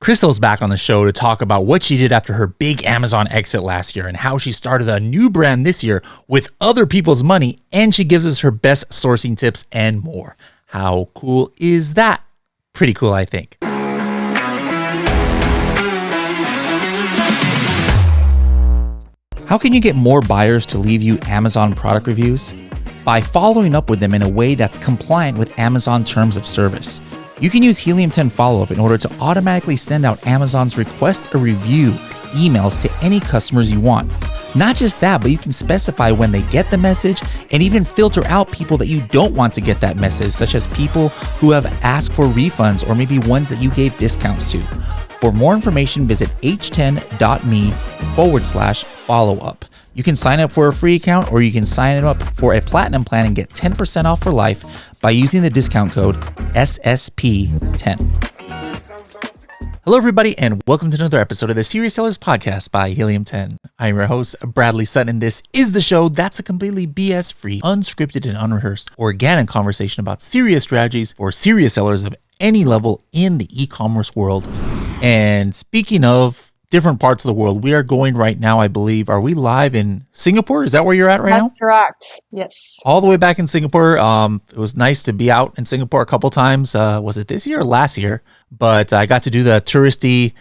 Crystal's back on the show to talk about what she did after her big Amazon exit last year and how she started a new brand this year with other people's money, and she gives us her best sourcing tips and more. How cool is that? Pretty cool, I think. How can you get more buyers to leave you Amazon product reviews? By following up with them in a way that's compliant with Amazon terms of service. You can use Helium 10 follow-up in order to automatically send out Amazon's request a review emails to any customers you want. Not just that, but you can specify when they get the message and even filter out people that you don't want to get that message, such as people who have asked for refunds or maybe ones that you gave discounts to. For more information, visit h10.me/follow-up. You can sign up for a free account or you can sign up for a platinum plan and get 10% off for life by using the discount code SSP10. Hello, everybody, and welcome to another episode of the Serious Sellers Podcast by Helium 10. I'm your host, Bradley Sutton, and this is the show that's a completely BS-free, unscripted, and unrehearsed, organic conversation about serious strategies for serious sellers of any level in the e-commerce world. And speaking of different parts of the world, we are going right now, I believe. Are we live in Singapore? Is that where you're at right now? That's correct. Yes. All the way back in Singapore. It was nice to be out in Singapore a couple times. Was it this year or last year? But I got to do the touristy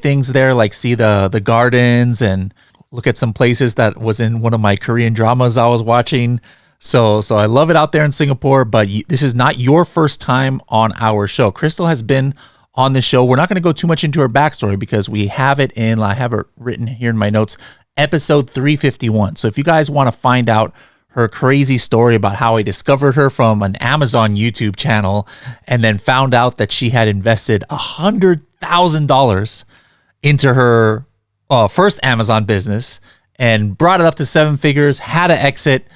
things there, like see the gardens and look at some places that was in one of my Korean dramas I was watching. So I love it out there in Singapore, but this is not your first time on our show. Crystal has been on the show. We're not going to go too much into her backstory because we have it I have it written here in my notes, episode 351. So if you guys want to find out her crazy story about how I discovered her from an Amazon YouTube channel and then found out that she had invested $100,000 into her first Amazon business and brought it up to 7 figures, had to exit.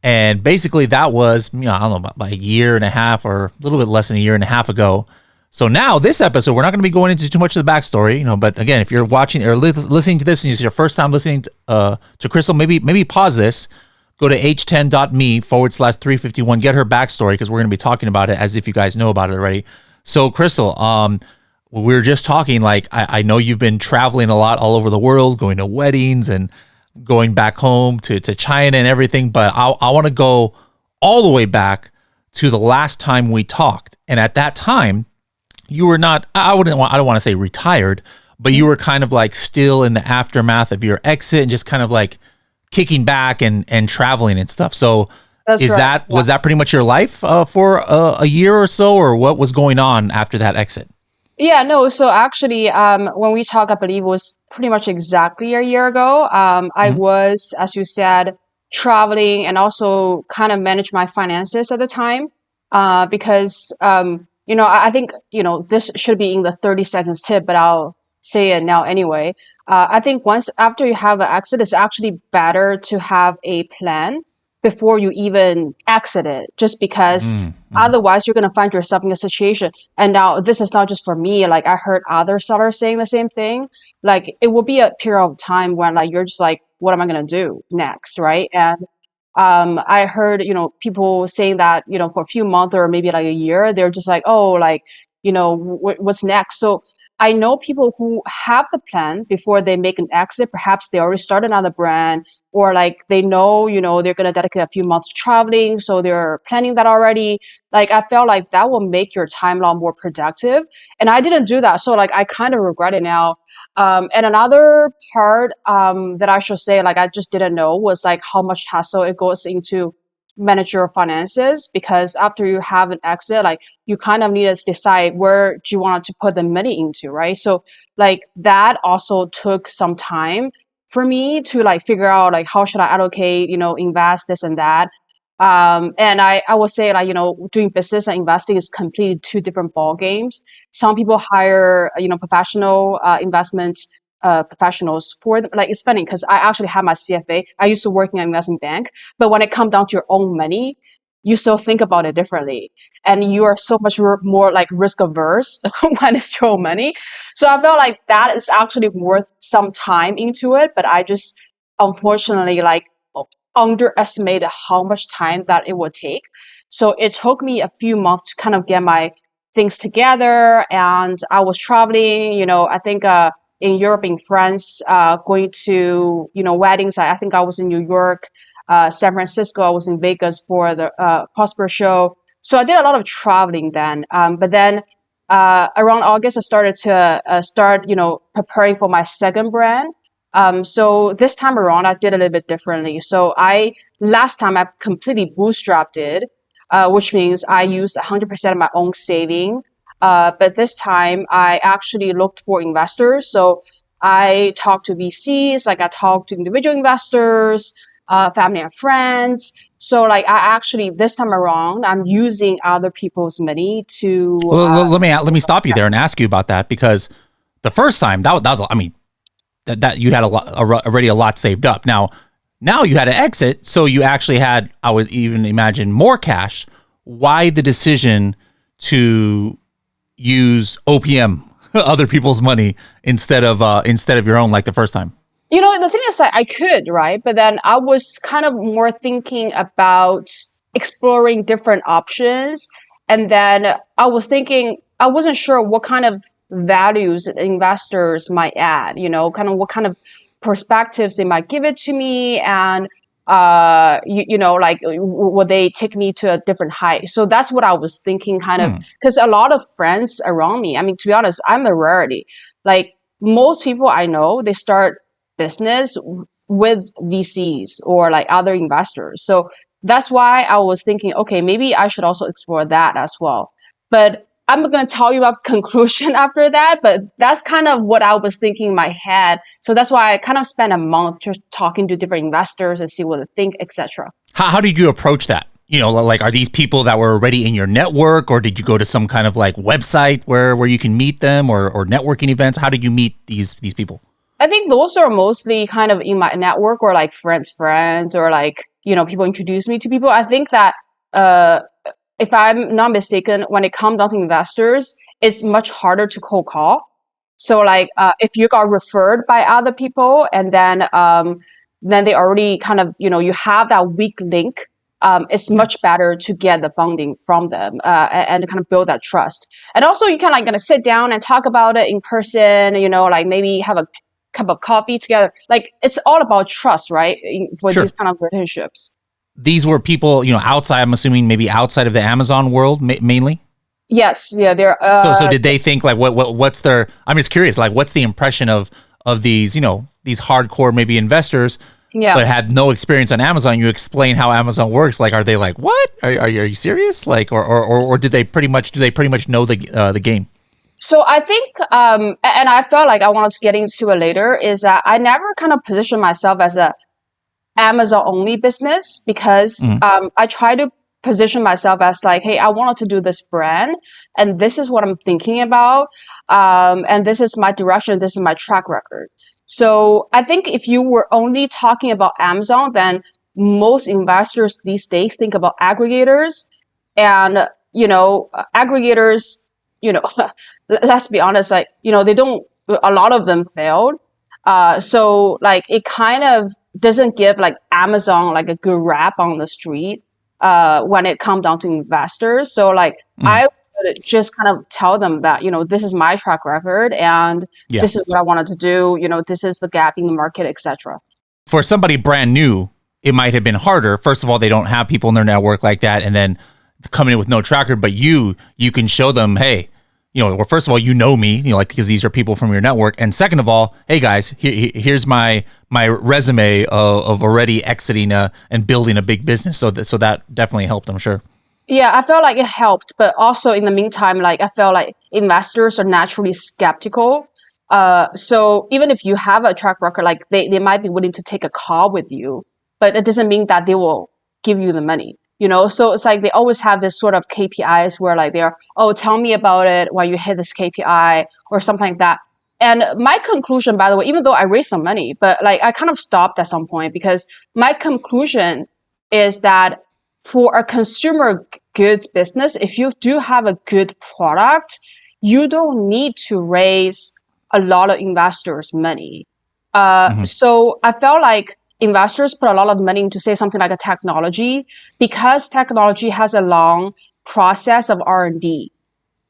And basically that was, I don't know, about a year and a half or a little bit less than a year and a half ago. So now this episode, we're not going to be going into too much of the backstory, but again, if you're watching or listening to this and it's your first time listening to Crystal, maybe pause this, go to h10.me/351, get her backstory because we're going to be talking about it as if you guys know about it already. So Crystal, we were just talking, like, I know you've been traveling a lot all over the world, going to weddings and going back home to China and everything, but I want to go all the way back to the last time we talked. And at that time, you were not, I don't want to say retired, but you were kind of like still in the aftermath of your exit and just kind of like kicking back and traveling and stuff. So was that pretty much your life for a year or so, or what was going on after that exit? Yeah, no. So actually, when we talked, I believe it was pretty much exactly a year ago. I was, as you said, traveling and also kind of manage my finances at the time because I think, this should be in the 30 seconds tip, but I'll say it now anyway. I think once after you have an exit, it's actually better to have a plan before you even exit it, just because otherwise you're going to find yourself in a situation. And now this is not just for me. Like I heard other sellers saying the same thing. Like it will be a period of time when like, you're just like, what am I going to do next? Right. And I heard, people saying that, for a few months or maybe like a year, they're just like, oh, like, what's next? So I know people who have the plan before they make an exit. Perhaps they already started another brand, or like they know, they're going to dedicate a few months to traveling. So they're planning that already. Like I felt like that will make your time a lot more productive. And I didn't do that. So like I kind of regret it now. And another part that I should say, like I just didn't know, was like how much hassle it goes into manage your finances, because after you have an exit, like you kind of need to decide where do you want to put the money into, right? So like that also took some time for me to like figure out like how should I allocate, invest this and that. And I would say like, doing business and investing is completely 2 different ball games. Some people hire, professional investment professionals for them. Like it's funny because I actually have my CFA. I used to work in an investment bank, but when it comes down to your own money, you still think about it differently. And you are so much more like risk averse when it's your own money. So I felt like that is actually worth some time into it. But I just unfortunately like underestimated how much time that it would take. So it took me a few months to kind of get my things together. And I was traveling, I think in Europe, in France, going to, weddings. I think I was in New York, San Francisco. I was in Vegas for the Prosper show. So I did a lot of traveling then. But then around August, I started to preparing for my second brand. So this time around, I did a little bit differently. So last time I completely bootstrapped it, which means I used 100% of my own saving. But this time I actually looked for investors. So I talked to VCs, like I talked to individual investors, family and friends. So like I actually, this time around, I'm using other people's money to, Well, let me stop you there and ask you about that, because the first time that was, I mean, that you had already a lot saved up. Now you had to exit, so you actually had, I would even imagine, more cash. Why the decision to use OPM, other people's money, instead of your own, like the first time? The thing is, I could, right? But then I was kind of more thinking about exploring different options. And then I was thinking, I wasn't sure what kind of values investors might add, kind of what kind of perspectives they might give it to me. And, like, would they take me to a different height? So that's what I was thinking, kind of, because a lot of friends around me, I mean, to be honest, I'm a rarity. Like, most people I know, they start business with VCs or like other investors. So that's why I was thinking, okay, maybe I should also explore that as well. But I'm not going to tell you about conclusion after that, but that's kind of what I was thinking in my head. So that's why I kind of spent a month just talking to different investors and see what they think, etc. How did you approach that? Like, are these people that were already in your network, or did you go to some kind of like website where you can meet them, or networking events? How did you meet these people? I think those are mostly kind of in my network, or like friends, or like, people introduce me to people. I think that, if I'm not mistaken, when it comes down to investors, it's much harder to cold call. So like, if you got referred by other people, and then they already kind of, you have that weak link. It's much better to get the funding from them, and kind of build that trust. And also you can like gonna sit down and talk about it in person, like maybe have a cup of coffee together. Like, it's all about trust, right? For Sure. these kind of relationships. These were people, outside, I'm assuming maybe outside of the Amazon world, mainly. Yes, yeah, they're. So did they think like what's their? I'm just curious, like what's the impression of these these hardcore maybe investors, Yeah. but had no experience on Amazon? You explain how Amazon works. Like, are they like, what? Are you serious? Like, or did they pretty much know the game? So I think, and I felt like I wanted to get into it later, is that I never kind of positioned myself as a Amazon only business, because I try to position myself as like, hey, I wanted to do this brand, and this is what I'm thinking about, and this is my direction, this is my track record. So I think if you were only talking about Amazon, then most investors these days think about aggregators, and aggregators, let's be honest, like, they don't, a lot of them failed. So like it kind of doesn't give like Amazon like a good rap on the street, when it comes down to investors. So like I would just kind of tell them that, this is my track record, and Yeah. this is what I wanted to do. This is the gap in the market, etc. For somebody brand new, it might have been harder. First of all, they don't have people in their network like that, and then coming in with no tracker. But you can show them, hey, well, first of all, me, like, because these are people from your network, and second of all, hey guys, here's my resume of already exiting and building a big business. So that definitely helped, I'm sure. Yeah, I felt like it helped, but also in the meantime, like I felt like investors are naturally skeptical. So even if you have a track record, like they might be willing to take a call with you, but it doesn't mean that they will give you the money. So it's like they always have this sort of KPIs where like they're, oh, tell me about it when you hit this KPI or something like that. And my conclusion, by the way, even though I raised some money, but like I kind of stopped at some point, because my conclusion is that for a consumer goods business, if you do have a good product, you don't need to raise a lot of investors' money. So I felt like investors put a lot of money into, say, something like a technology, because technology has a long process of R&D.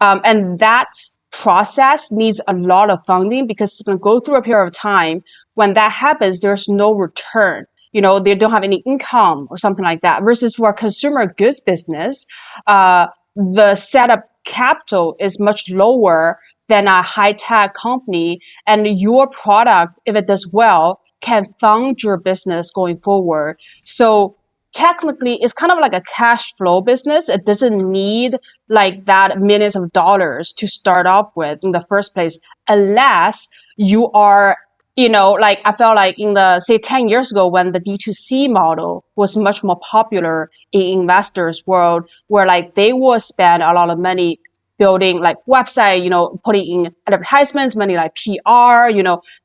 And that process needs a lot of funding because it's going to go through a period of time. When that happens, there's no return. They don't have any income or something like that. Versus for a consumer goods business, the setup capital is much lower than a high tech company. And your product, if it does well, can fund your business going forward. So technically, it's kind of like a cash flow business. It doesn't need like that millions of dollars to start off with in the first place, unless you are, like I felt like in the, say, 10 years ago when the D2C model was much more popular in investors world, where like they will spend a lot of money building like website, putting in advertisements, money like PR,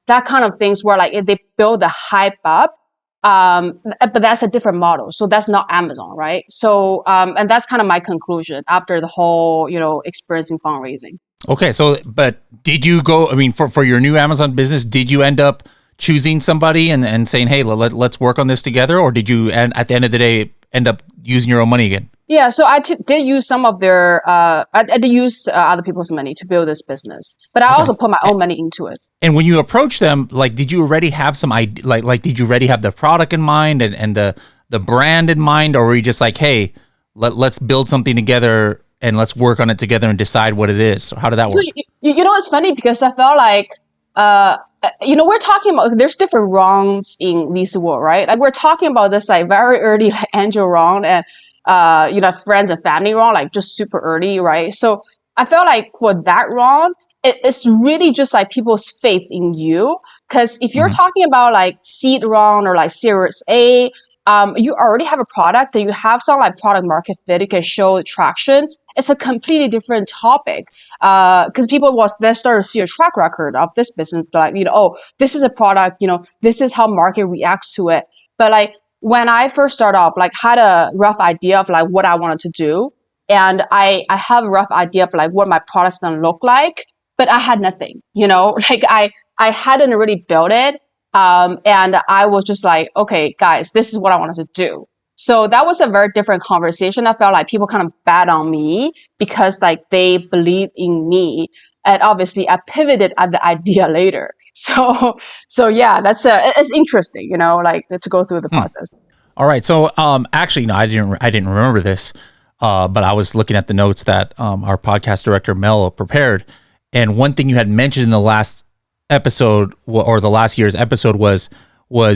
that kind of things where like they build the hype up. But that's a different model. So that's not Amazon, right? So, and that's kind of my conclusion after the whole, experience in fundraising. Okay, so but did you go? I mean, for your new Amazon business, did you end up choosing somebody and saying, "Hey, let's work on this together," or did you, and at the end of the day, end up using your own money again? Yeah, so did use some of their, I did use other people's money to build this business, but I Okay. also put my own money into it. And when you approach them, like, did you already have some idea? Like, did you already have the product in mind and the brand in mind, or were you just like, "Hey, let's build something together and let's work on it together and decide what it is"? So how did that So work? it's funny because I felt like, we're talking about there's different rounds in this world, right? Like we're talking about this like very early like angel round and friends and family round, like just super early, right? So I felt like for that round, it's really just like people's faith in you. Because if you're Mm-hmm. talking about like seed round or like Series A, you already have a product and you have some like product market fit, you can show traction. It's a completely different topic. Because people was then start to see a track record of this business, like, oh, this is a product, this is how market reacts to it. But like when I first started off, like had a rough idea of like what I wanted to do. And I have a rough idea of like what my product's gonna look like, but I had nothing, like I hadn't really built it. And I was just like, okay, guys, this is what I wanted to do. So that was a very different conversation. I felt like people kind of bet on me because like they believe in me. And obviously I pivoted at the idea later. So yeah, it's interesting, like to go through the Hmm. process. All right. So, actually, no, I didn't remember this. But I was looking at the notes that our podcast director Mel prepared, and one thing you had mentioned in the last episode or the last year's episode was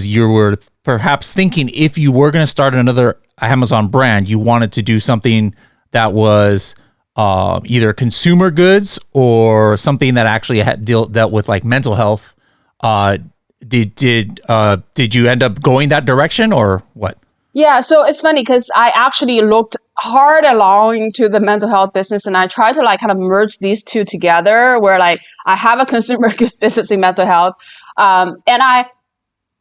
you were perhaps thinking if you were going to start another Amazon brand, you wanted to do something that was either consumer goods or something that actually had dealt with like mental health. Uh, did you end up going that direction or what? Yeah, so it's funny because I actually looked hard along into the mental health business and I tried to like kind of merge these two together where like I have a consumer goods business in mental health. And I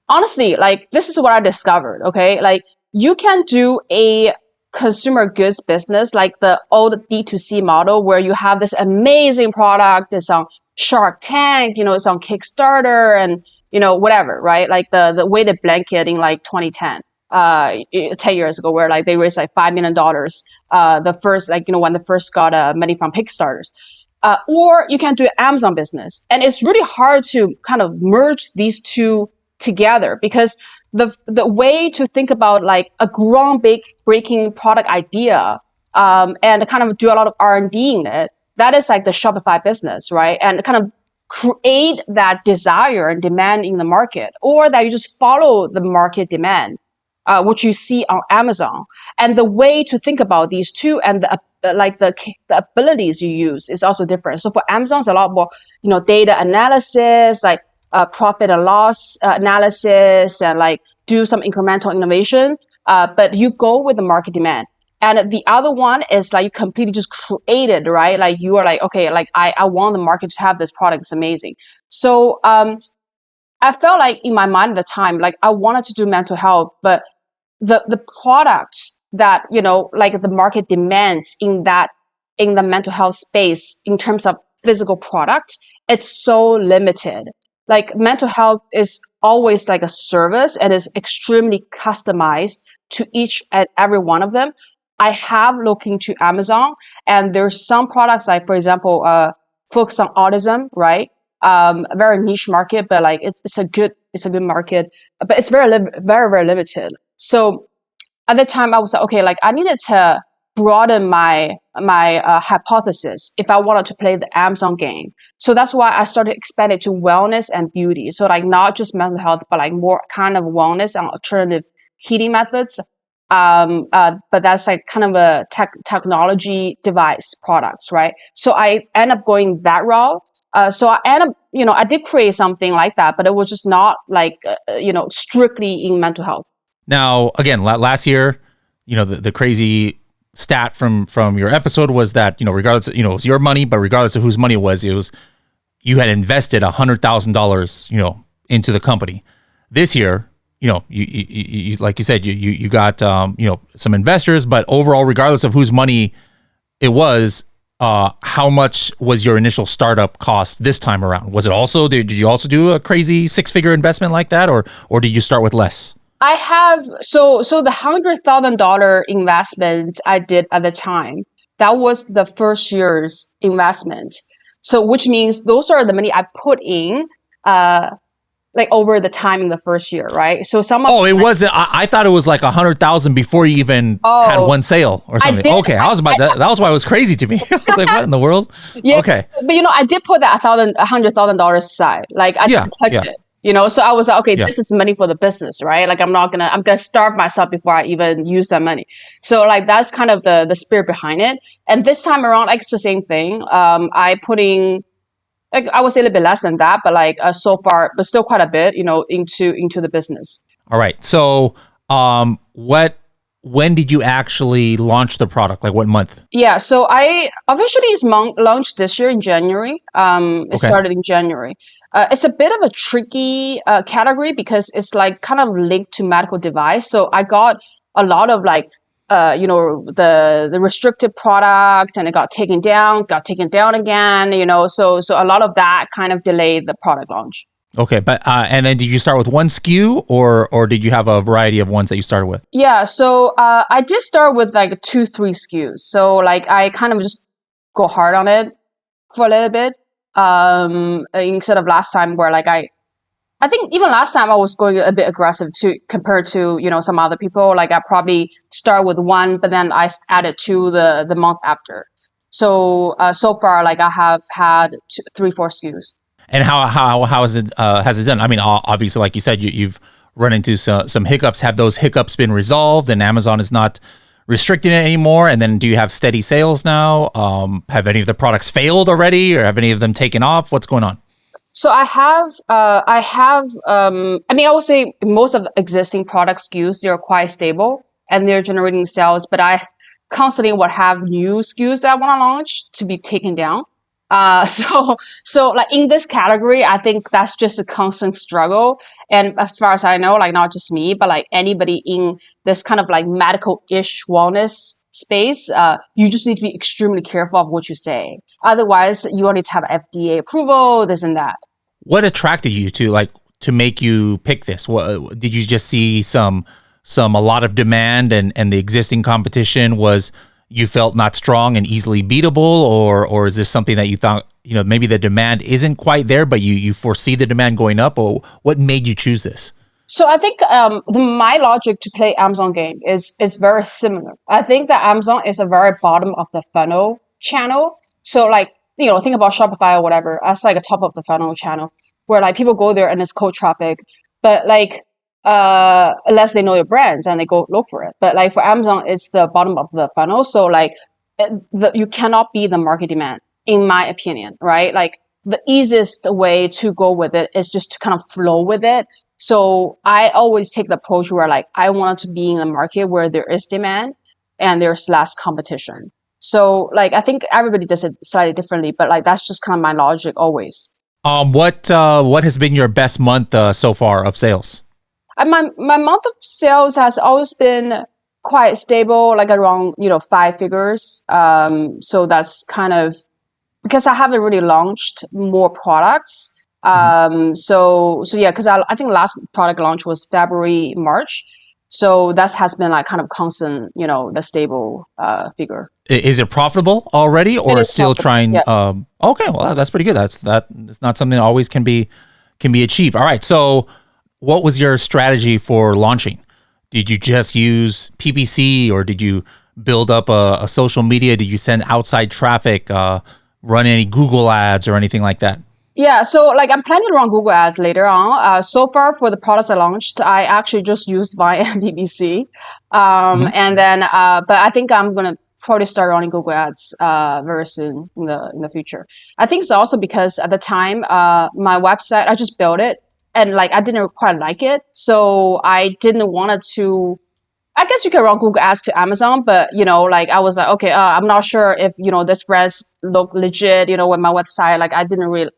honestly, like, this is what I discovered. Okay. Like, you can do a consumer goods business, like the old D2C model, where you have this amazing product. It's on Shark Tank, it's on Kickstarter and, whatever, right? Like the weighted blanket in like 2010, 10 years ago, where like they raised like $5 million, the first, like, when they first got money from Kickstarters. Or you can do an Amazon business. And it's really hard to kind of merge these two together because the way to think about like a groundbreaking product idea and kind of do a lot of R&D in it, that is like the Shopify business, right? And kind of create that desire and demand in the market, or that you just follow the market demand, which you see on Amazon. And the way to think about these two and the abilities you use is also different. So for Amazon, it's a lot more, data analysis, like profit and loss analysis, and like do some incremental innovation. But you go with the market demand. And the other one is like you completely just created, right? Like you are like, okay, like I want the market to have this product. It's amazing. So I felt like in my mind at the time, like I wanted to do mental health, but the products that, like the market demands in the mental health space in terms of physical product, it's so limited. Like mental health is always like a service and is extremely customized to each and every one of them. I have looked into Amazon, and there's some products like, for example, focus on autism, right? A very niche market, but like it's a good market, but it's very limited. So at the time, I was like, okay, like I needed to broaden my hypothesis if I wanted to play the Amazon game. So that's why I started expanding to wellness and beauty. So like not just mental health, but like more kind of wellness and alternative heating methods. But that's like kind of a technology device products, right? So I end up going that route. So I end up, I did create something like that, but it was just not like, strictly in mental health. Now, again, last year, the crazy stat from your episode was that, regardless, it was your money, but regardless of whose money it was you had invested $100,000, into the company. This year, you like you said, you got, some investors, but overall, regardless of whose money it was, how much was your initial startup cost this time around? Was it also, did you also do a crazy 6-figure investment like that, or did you start with less? I have so the $100,000 investment I did at the time, that was the first year's investment. So which means those are the money I put in like over the time in the first year, right? So some of Oh, it wasn't. I thought it was like 100,000 before you even had oh one sale or I something. did Okay, I was about that. That was why it was crazy to me. I was like, what in the world? yeah, Okay, but I did put that $100,000 aside. Like I yeah, didn't touch yeah, it. So I was like, okay, yeah. this is money for the business, right? Like I'm gonna starve myself before I even use that money. So like that's kind of the spirit behind it. And this time around, like it's the same thing. I put in like I would say a little bit less than that, but like so far, but still quite a bit, into the business. All right. So, what? When did you actually launch the product? Like what month? Yeah, so I officially is launched this year in January. It Okay. started in January. It's a bit of a tricky category because it's like kind of linked to medical device. So I got a lot of like, the restricted product, and it got taken down again. So a lot of that kind of delayed the product launch. Okay, but and then did you start with one SKU, or did you have a variety of ones that you started with? Yeah, so I did start with like 2, 3 SKUs. So like I kind of just go hard on it for a little bit. Instead of last time where like I think even last time I was going a bit aggressive to compared to, some other people. Like I probably start with one, but then I added two the month after. So so far, like I have had 3, 4 SKUs. And how has it done? I mean, obviously, like you said, you've run into some hiccups. Have those hiccups been resolved, and Amazon is not restricting it anymore? And then, do you have steady sales now? Have any of the products failed already, or have any of them taken off? What's going on? So I mean, I would say most of the existing product SKUs, they're quite stable and they're generating sales, but I constantly would have new SKUs that I want to launch to be taken down. So like in this category, I think that's just a constant struggle. And as far as I know, like not just me, but like anybody in this kind of like medical-ish wellness space, you just need to be extremely careful of what you say. Otherwise, you will need to have FDA approval, this and that. What attracted you to make you pick this? What did you just see a lot of demand, and the existing competition was, you felt not strong and easily beatable, or is this something that you thought, maybe the demand isn't quite there, but you foresee the demand going up? Or what made you choose this? So I think my logic to play Amazon game is very similar. I think that Amazon is a very bottom of the funnel channel. So like, think about Shopify or whatever. That's like a top of the funnel channel where like people go there and it's cold traffic. But like unless they know your brands and they go look for it. But like for Amazon, it's the bottom of the funnel. So like you cannot be the market demand, in my opinion, right? Like the easiest way to go with it is just to kind of flow with it. So I always take the approach where like I want to be in a market where there is demand and there's less competition. So like I think everybody does it slightly differently, but like that's just kind of my logic always. What has been your best month so far of sales? And my month of sales has always been quite stable, like around 5 figures. So that's kind of because I haven't really launched more products. Mhm. So yeah, because I think last product launch was February, March. So that has been like kind of constant, the stable figure. Is it profitable already, It or is still profitable. trying? Yes. Okay, well, that's pretty good. It's not something that always can be achieved. All right. So, what was your strategy for launching? Did you just use PPC, or did you build up a social media? Did you send outside traffic? Run any Google ads or anything like that? Yeah, so like I'm planning to run Google Ads later on. So far for the products I launched, I actually just used my BBC. Mm-hmm. And then, but I think I'm gonna probably start running Google Ads very soon in the future. I think it's also because at the time, my website I just built it and like I didn't quite like it, so I didn't want it to. I guess you can run Google Ads to Amazon, but like I was like, okay, I'm not sure if this brands look legit. With my website, like I didn't really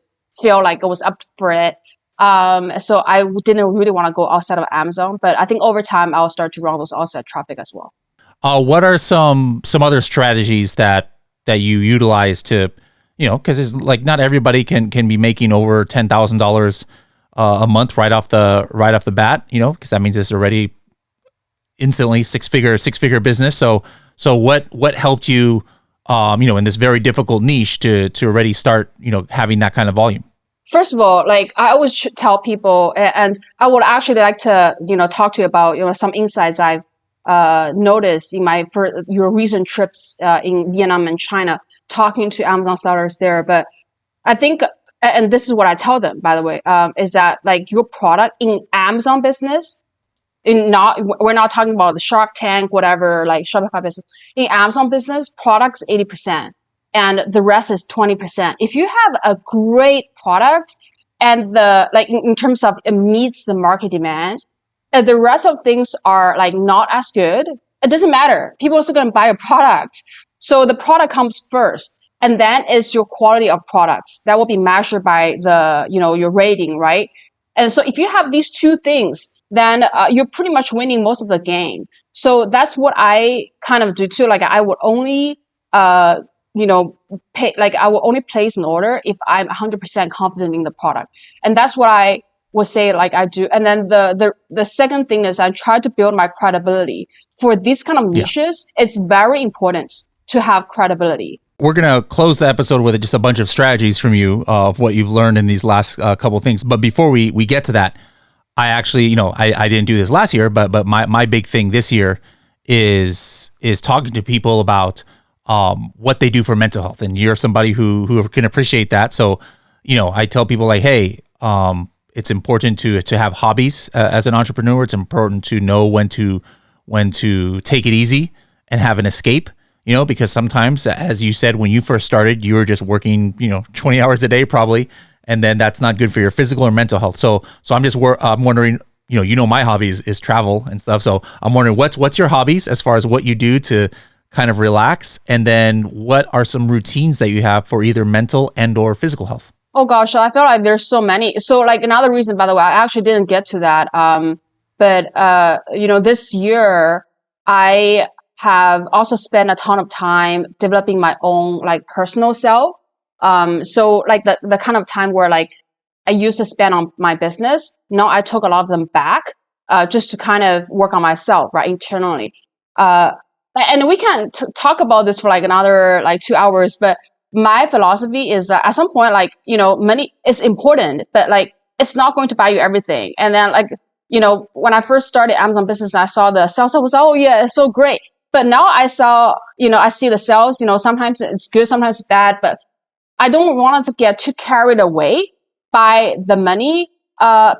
feel like it was up for it. So I didn't really want to go outside of Amazon, but I think over time I'll start to run those outside traffic as well. What are some other strategies that you utilize to, because it's like not everybody can be making over $10,000 a month right off the bat, because that means it's already instantly six figure business. So what helped you, in this very difficult niche to already start, having that kind of volume? First of all, like I always tell people, and I would actually like to, talk to you about, some insights I've noticed in my for your recent trips in Vietnam and China, talking to Amazon sellers there. But I think, and this is what I tell them, by the way, is that like your product in Amazon business, we're not talking about the Shark Tank, whatever, like Shopify business. In Amazon business, products 80% and the rest is 20%. If you have a great product and in terms of it meets the market demand, and the rest of things are like not as good, it doesn't matter. People are still going to buy a product. So the product comes first. And then is your quality of products that will be measured by your rating, right? And so if you have these two things, then you're pretty much winning most of the game. So that's what I kind of do too. Like I would only, you know, pay, like I will only place an order if I'm 100% confident in the product. And that's what I would say like I do. And then the second thing is I try to build my credibility. For these kind of Yeah. niches, it's very important to have credibility. We're going to close the episode with just a bunch of strategies from you of what you've learned in these last couple of things. But before we get to that, I actually, I didn't do this last year, but my big thing this year is talking to people about what they do for mental health. And you're somebody who can appreciate that. So, I tell people like, hey, it's important to have hobbies as an entrepreneur. It's important to know when to take it easy and have an escape. Because sometimes, as you said, when you first started, you were just working, 20 hours a day probably, and then that's not good for your physical or mental health. So I'm wondering, my hobby is travel and stuff. So I'm wondering what's your hobbies as far as what you do to kind of relax, and then what are some routines that you have for either mental and or physical health? Oh gosh, I feel like there's so many. So like another reason, by the way, I actually didn't get to that. But this year I have also spent a ton of time developing my own like personal self. So like the kind of time where like I used to spend on my business, now I took a lot of them back, just to kind of work on myself, right, internally. Uh, and we can talk about this for like another like 2 hours, but my philosophy is that at some point, like, money is important, but like, it's not going to buy you everything. And then like, when I first started Amazon business, I saw the sales, I was, oh yeah, it's so great. But now I see the sales, sometimes it's good, sometimes it's bad, but I don't want to get too carried away by the money,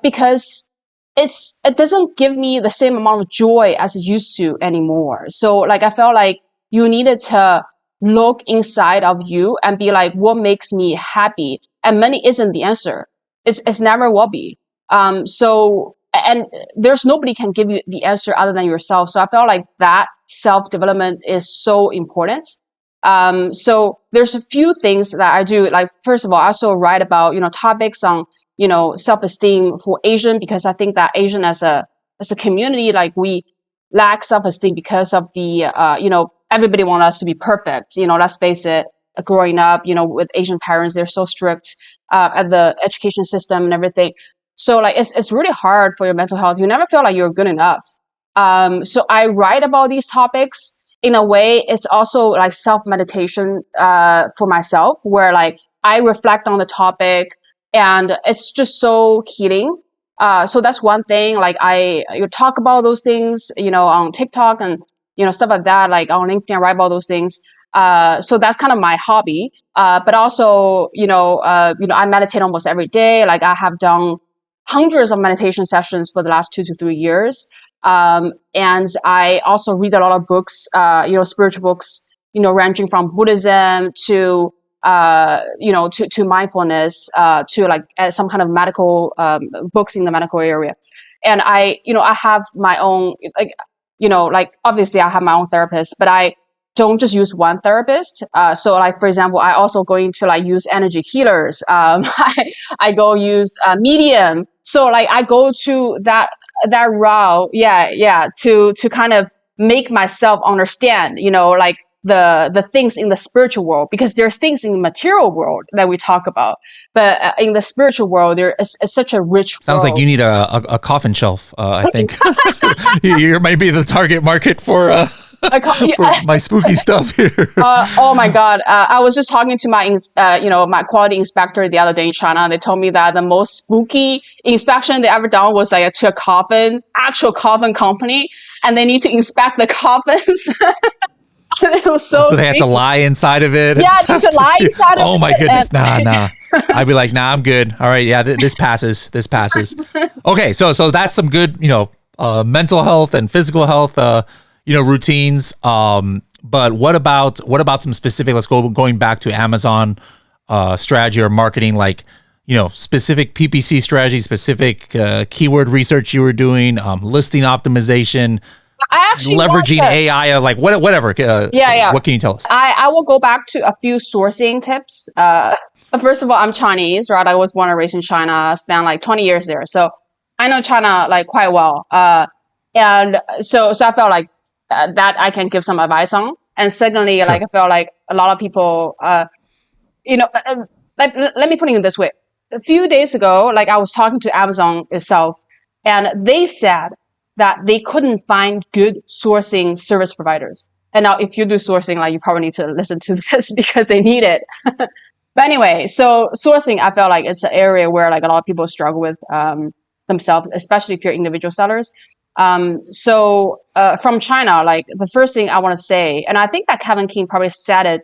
because it doesn't give me the same amount of joy as it used to anymore. So like, I felt like you needed to look inside of you and be like, what makes me happy? And money isn't the answer. It's never will be. And there's nobody can give you the answer other than yourself. So I felt like that self development is so important. So there's a few things that I do. Like, first of all, I also write about, topics on, self-esteem for Asian, because I think that Asian as a community, like we lack self-esteem because of the, everybody wants us to be perfect. Let's face it, growing up, with Asian parents, they're so strict, at the education system and everything. So like, it's really hard for your mental health. You never feel like you're good enough. So I write about these topics. In a way, it's also like self meditation for myself, where like I reflect on the topic, and it's just so healing. So that's one thing. Like you talk about those things, on TikTok and stuff like that. Like on LinkedIn, I write about those things. So that's kind of my hobby. But also, I meditate almost every day. Like I have done hundreds of meditation sessions for the last 2 to 3 years. And I also read a lot of books, spiritual books, ranging from Buddhism to, to mindfulness, to like some kind of medical, books in the medical area. And I have my own, like obviously I have my own therapist, but I don't just use one therapist. So like, for example, I also going to like use energy healers. I go use medium. So like I go to that route, to kind of make myself understand, like the things in the spiritual world, because there's things in the material world that we talk about, but in the spiritual world, there is such a rich Sounds like world. you need a coffin shelf. I think you might be the target market for for my spooky stuff here. Oh my God. I was just talking to my quality inspector the other day in China. They told me that the most spooky inspection they ever done was like to a actual coffin company, and they need to inspect the coffins. It was so So they had to creepy. lie inside of it and Yeah, they need stuff to to lie see. inside of Oh my it. goodness, nah. I'd be like, nah, I'm good. All right, yeah, this passes. This passes. Okay, so that's some good, mental health and physical health, routines. But what about some specific? Let's going back to Amazon strategy or marketing, like specific PPC strategy, specific keyword research you were doing, listing optimization, I actually want leveraging to. AI, like whatever. Yeah. What can you tell us? I will go back to a few sourcing tips. First of all, I'm Chinese, right? I was born and raised in China, spent like 20 years there. So I know China like quite well. And so I felt like that I can give some advice on. And secondly, like Sure. I felt like a lot of people, like let me put it this way. A few days ago, like I was talking to Amazon itself, and they said that they couldn't find good sourcing service providers. And now, if you do sourcing, like you probably need to listen to this because they need it. But anyway, so sourcing, I felt like it's an area where like a lot of people struggle with themselves, especially if you're individual sellers. From China, like the first thing I want to say, and I think that Kevin King probably said it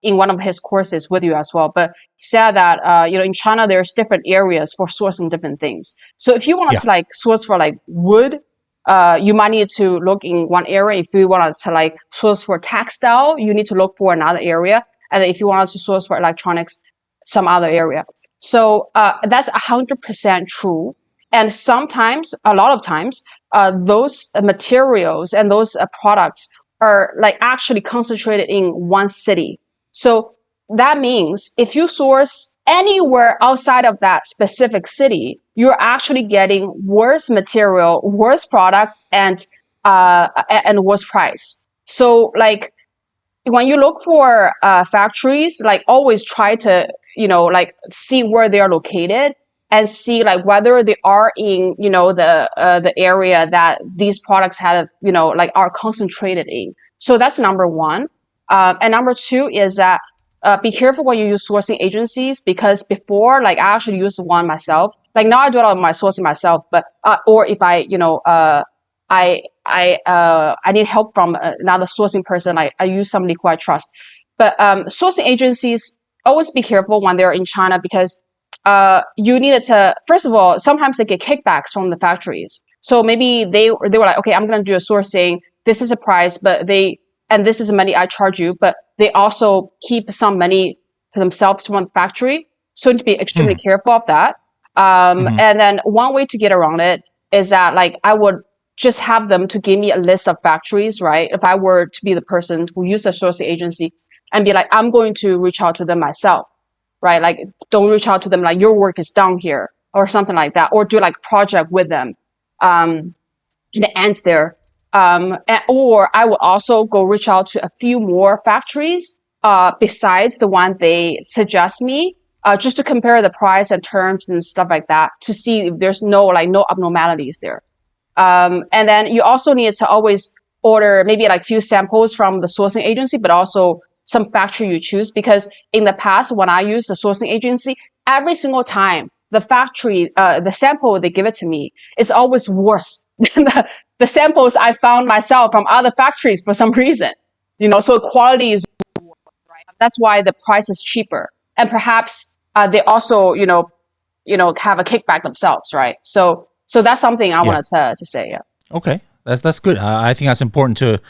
in one of his courses with you as well, but he said that in China there's different areas for sourcing different things. So if you wanted Yeah. to like source for like wood, you might need to look in one area. If you wanted to like source for textile, you need to look for another area. And if you wanted to source for electronics, some other area. So that's 100% true. And sometimes, a lot of times, those materials and those products are like actually concentrated in one city. So that means if you source anywhere outside of that specific city, you're actually getting worse material, worse product, and worse price. So like when you look for factories, like always try to like see where they are located and see like whether they are in the area that these products have like are concentrated in. So that's number one. And number two is that be careful when you use sourcing agencies, because before, like I actually used one myself. Like now I do a lot of my sourcing myself, but or if I need help from another sourcing person, I use somebody who I trust. But sourcing agencies, always be careful when they're in China, because you needed to, first of all, sometimes they get kickbacks from the factories. So maybe they were like, okay, I'm going to do a sourcing. This is a price, and this is the money I charge you, but they also keep some money to themselves from the factory. So you need to be extremely careful of that. Mm-hmm. And then one way to get around it is that like I would just have them to give me a list of factories, right? If I were to be the person who used a sourcing agency, and be like, I'm going to reach out to them myself, right? Like don't reach out to them like your work is done here or something like that, or do like project with them. And it ends there. Or I will also go reach out to a few more factories, besides the one they suggest me, just to compare the price and terms and stuff like that, to see if there's no abnormalities there. And then you also need to always order maybe like few samples from the sourcing agency, but also some factory you choose. Because in the past, when I used the sourcing agency, every single time the factory, the sample they give it to me is always worse than the samples I found myself from other factories for some reason. So quality is right. That's why the price is cheaper, and perhaps they also have a kickback themselves, right? So that's something I Yeah. wanted to say. Yeah. Okay, that's good. I think that's important to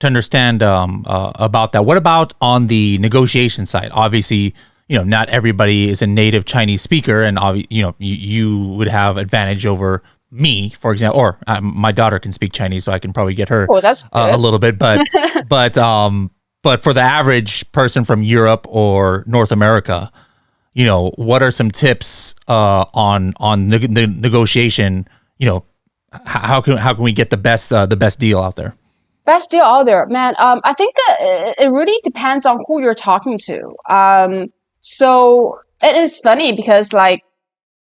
understand about that. What about on the negotiation side? Obviously, not everybody is a native Chinese speaker, and you would have advantage over me, for example, or my daughter can speak Chinese, so I can probably get her Oh, that's a good. little bit. But but for the average person from Europe or North America, what are some tips on negotiation? How can we get the best deal out there? Best deal out there, man. I think it really depends on who you're talking to. So it is funny because like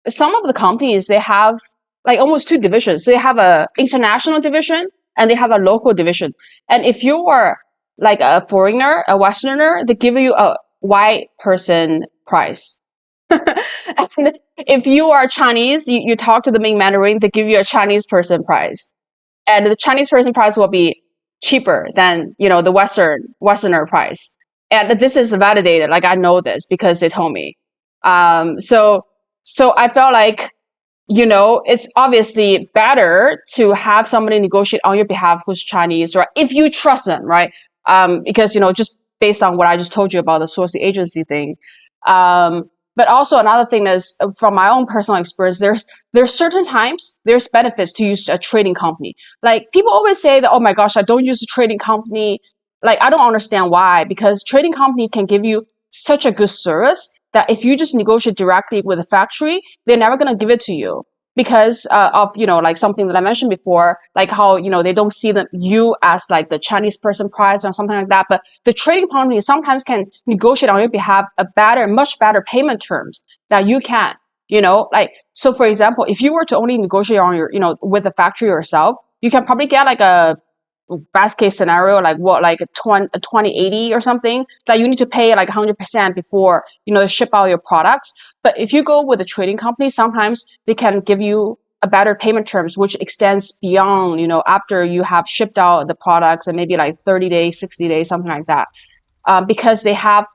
some of the companies, they have like almost two divisions. They have a international division and they have a local division. And if you are like a foreigner, a Westerner, they give you a white person price. And if you are Chinese, you talk to the main Mandarin, they give you a Chinese person price. And the Chinese person price will be cheaper than, the Westerner price. And this is validated. Like I know this because they told me. So I felt like, it's obviously better to have somebody negotiate on your behalf who's Chinese, right? If you trust them, right? Because, just based on what I just told you about the sourcing agency thing. But also another thing is from my own personal experience, there's certain times there's benefits to use a trading company. Like people always say that, oh my gosh, I don't use a trading company. Like I don't understand why, because trading company can give you such a good service that if you just negotiate directly with the factory, they're never going to give it to you because of, like something that I mentioned before, like how, they don't see you as like the Chinese person price or something like that. But the trading company sometimes can negotiate on your behalf much better payment terms that you can, like, so for example, if you were to only negotiate on your, with the factory yourself, you can probably get like a best case scenario, like what, like a 2080 or something that you need to pay like 100% before, ship out your products. But if you go with a trading company, sometimes they can give you a better payment terms, which extends beyond, after you have shipped out the products and maybe like 30 days, 60 days, something like that. Because they have,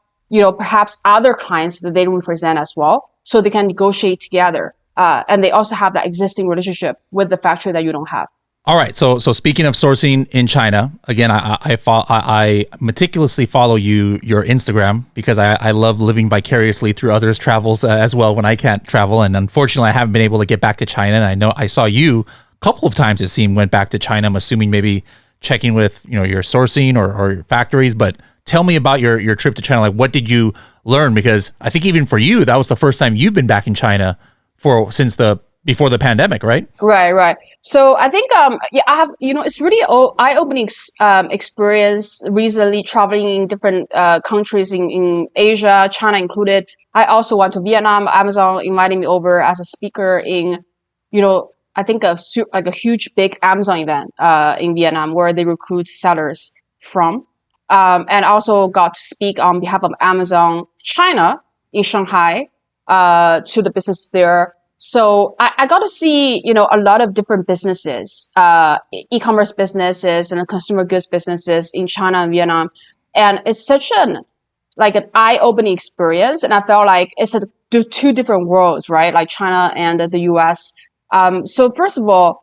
perhaps other clients that they represent as well. So they can negotiate together. And they also have that existing relationship with the factory that you don't have. All right. So speaking of sourcing in China, again, I meticulously follow your Instagram because I love living vicariously through others' travels as well when I can't travel. And unfortunately, I haven't been able to get back to China. And I know I saw you a couple of times, it seemed, went back to China. I'm assuming maybe checking with, your sourcing or your factories. But tell me about your trip to China. Like, what did you learn? Because I think even for you, that was the first time you've been back in China before the pandemic, right? Right. So I think, yeah, I have, it's really eye-opening experience recently traveling in different countries in Asia, China included. I also went to Vietnam. Amazon invited me over as a speaker in, I think like a huge big Amazon event in Vietnam where they recruit sellers from. And also got to speak on behalf of Amazon China in Shanghai to the business there. So I got to see, a lot of different businesses, e-commerce businesses and consumer goods businesses in China and Vietnam. And it's such an eye-opening experience. And I felt like it's two different worlds, right? Like China and the US. So first of all,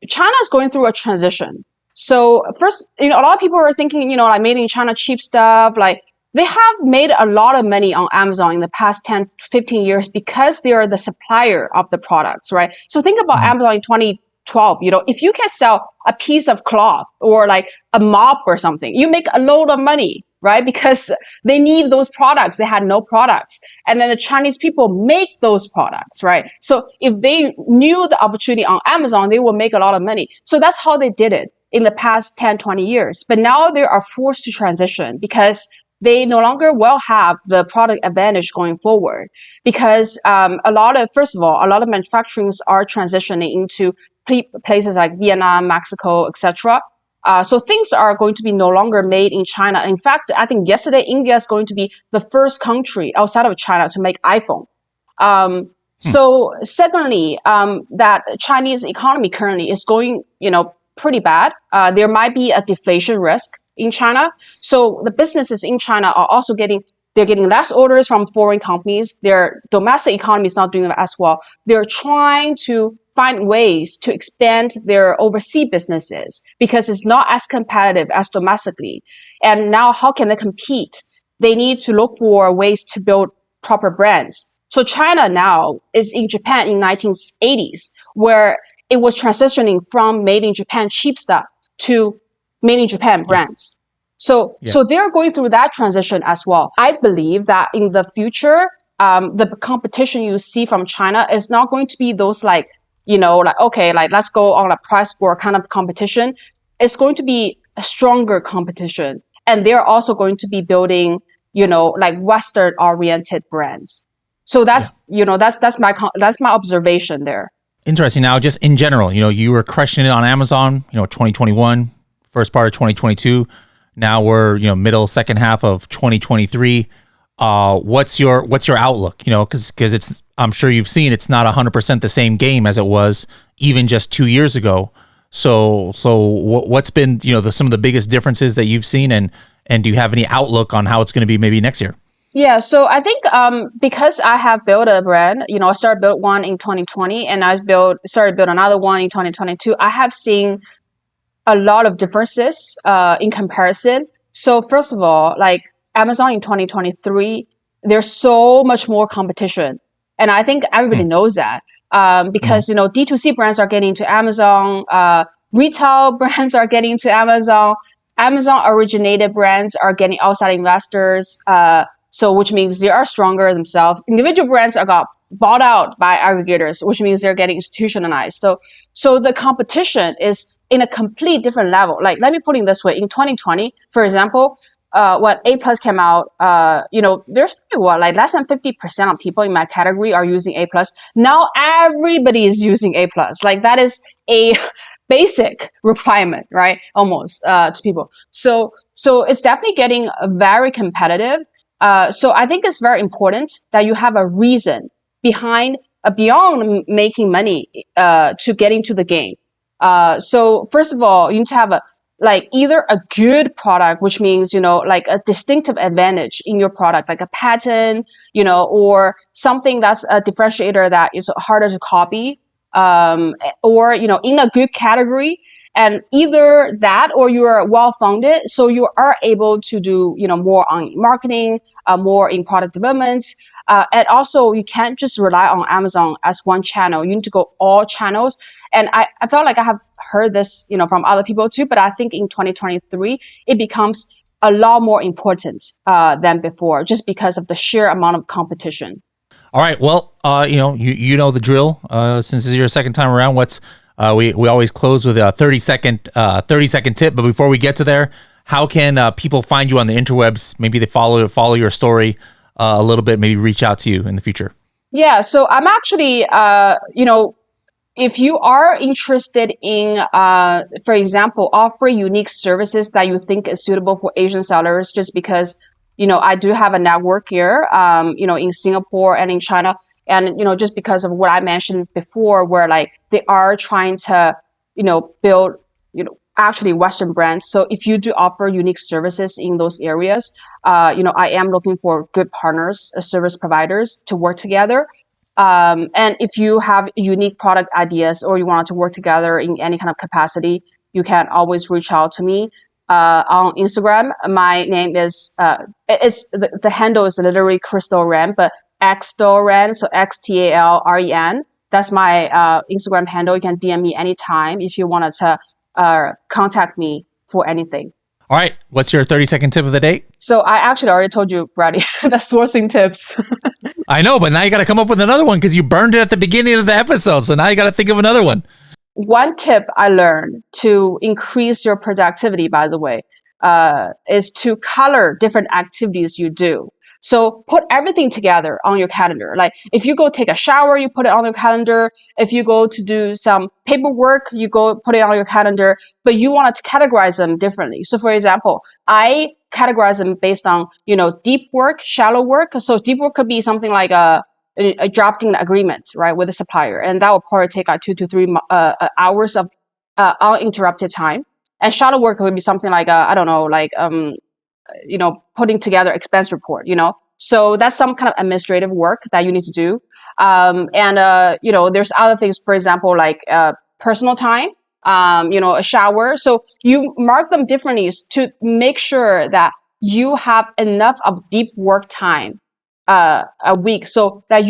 China is going through a transition. So first, a lot of people are thinking, like made in China cheap stuff, like they have made a lot of money on Amazon in the past 10, 15 years because they are the supplier of the products, right? So think about Amazon in 2012, if you can sell a piece of cloth or like a mop or something, you make a load of money, right? Because they need those products. They had no products. And then the Chinese people make those products, right? So if they knew the opportunity on Amazon, they would make a lot of money. So that's how they did it in the past 10, 20 years. But now they are forced to transition because they no longer will have the product advantage going forward because first of all, a lot of manufacturers are transitioning into places like Vietnam, Mexico, etc. So things are going to be no longer made in China. In fact, I think yesterday India is going to be the first country outside of China to make iPhone. So secondly, that Chinese economy currently is going, pretty bad. There might be a deflation risk in China. So the businesses in China are also they're getting less orders from foreign companies. Their domestic economy is not doing as well. They're trying to find ways to expand their overseas businesses because it's not as competitive as domestically. And now how can they compete? They need to look for ways to build proper brands. So China now is in Japan in 1980s, where it was transitioning from made in Japan cheap stuff to made in Japan brands. So they're going through that transition as well. I believe that in the future, the competition you see from China is not going to be those let's go on a price war kind of competition. It's going to be a stronger competition. And they're also going to be building, Western oriented brands. So that's my observation there. Interesting. Now, just in general, you were crushing it on Amazon, 2021, first part of 2022. Now we're, middle, second half of 2023. What's your outlook? Because I'm sure you've seen it's not 100% the same game as it was even just 2 years ago. So what's been, some of the biggest differences that you've seen, and do you have any outlook on how it's going to be maybe next year? Yeah, so I think because I have built a brand, I started built one in 2020 and I started build another one in 2022. I have seen a lot of differences in comparison. So first of all, like Amazon in 2023, there's so much more competition. And I think everybody knows that because, D2C brands are getting to Amazon, retail brands are getting to Amazon, Amazon originated brands are getting outside investors. So which means they are stronger themselves. Individual brands are got bought out by aggregators, which means they're getting institutionalized. So the competition is in a complete different level. Like, let me put it this way. In 2020, for example, when A plus came out, there's less than 50% of people in my category are using A plus. Now everybody is using A plus. Like that is a basic requirement, right? Almost to people. So it's definitely getting very competitive. So I think it's very important that you have a reason behind beyond making money to get into the game. So first of all, you need to have either a good product, which means a distinctive advantage in your product, like a patent, or something that's a differentiator that is harder to copy, or in a good category. And either that or you are well funded, so you are able to do more on marketing, more in product development, and also you can't just rely on Amazon as one channel. You need to go all channels. And I felt like I have heard this from other people too, but I think in 2023 it becomes a lot more important than before, just because of the sheer amount of competition. All right. Well, you know the drill. Since this is your second time around, we always close with a 30-second tip. But before we get to there, how can people find you on the interwebs? Maybe they follow your story a little bit, maybe reach out to you in the future. Yeah, so I'm actually, if you are interested in, for example, offering unique services that you think is suitable for Asian sellers, just because, I do have a network here, in Singapore and in China. And, just because of what I mentioned before, where they are trying to, build, actually Western brands. So if you do offer unique services in those areas, I am looking for good partners, service providers to work together. And if you have unique product ideas or you want to work together in any kind of capacity, you can always reach out to me. On Instagram, my name is, the handle is literally Crystal Ren, but Xtalren, so XTALREN. That's my Instagram handle. You can DM me anytime if you wanted to contact me for anything. All right. What's your 30-second tip of the day? So I actually already told you, Brady, the sourcing tips. I know, but now you got to come up with another one because you burned it at the beginning of the episode. So now you got to think of another one. One tip I learned to increase your productivity, by the way, is to color different activities you do. So put everything together on your calendar. Like if you go take a shower, you put it on your calendar. If you go to do some paperwork, you go put it on your calendar, but you want to categorize them differently. So for example, I categorize them based on, deep work, shallow work. So deep work could be something like a drafting an agreement, right, with a supplier. And that will probably take like 2 to 3 hours of uninterrupted time. And shallow work would be something like, I don't know, like, putting together expense report, So that's some kind of administrative work that you need to do. There's other things, for example, like personal time, a shower. So you mark them differently to make sure that you have enough of deep work time a week, so that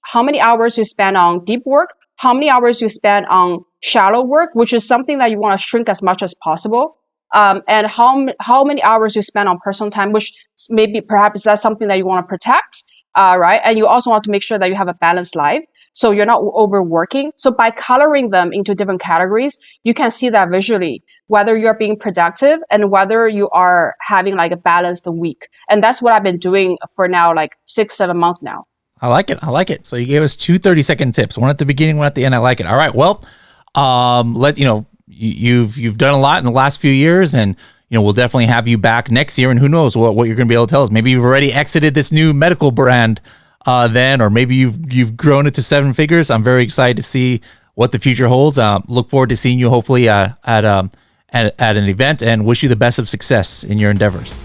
how many hours you spend on deep work, how many hours you spend on shallow work, which is something that you want to shrink as much as possible. And how many hours you spend on personal time, which maybe perhaps that's something that you want to protect, right? And you also want to make sure that you have a balanced life, so you're not overworking. So by coloring them into different categories, you can see that visually, whether you're being productive and whether you are having like a balanced week. And that's what I've been doing for now, like 6-7 months now. I like it. I like it. So you gave us 2 30-second tips, one at the beginning, one at the end. I like it. All right. Well, you've done a lot in the last few years, and we'll definitely have you back next year, and who knows what you're going to be able to tell us. Maybe you've already exited this new medical brand then, or maybe you've grown it to 7 figures. I'm very excited to see what the future holds. Look forward to seeing you hopefully at an event, and wish you the best of success in your endeavors.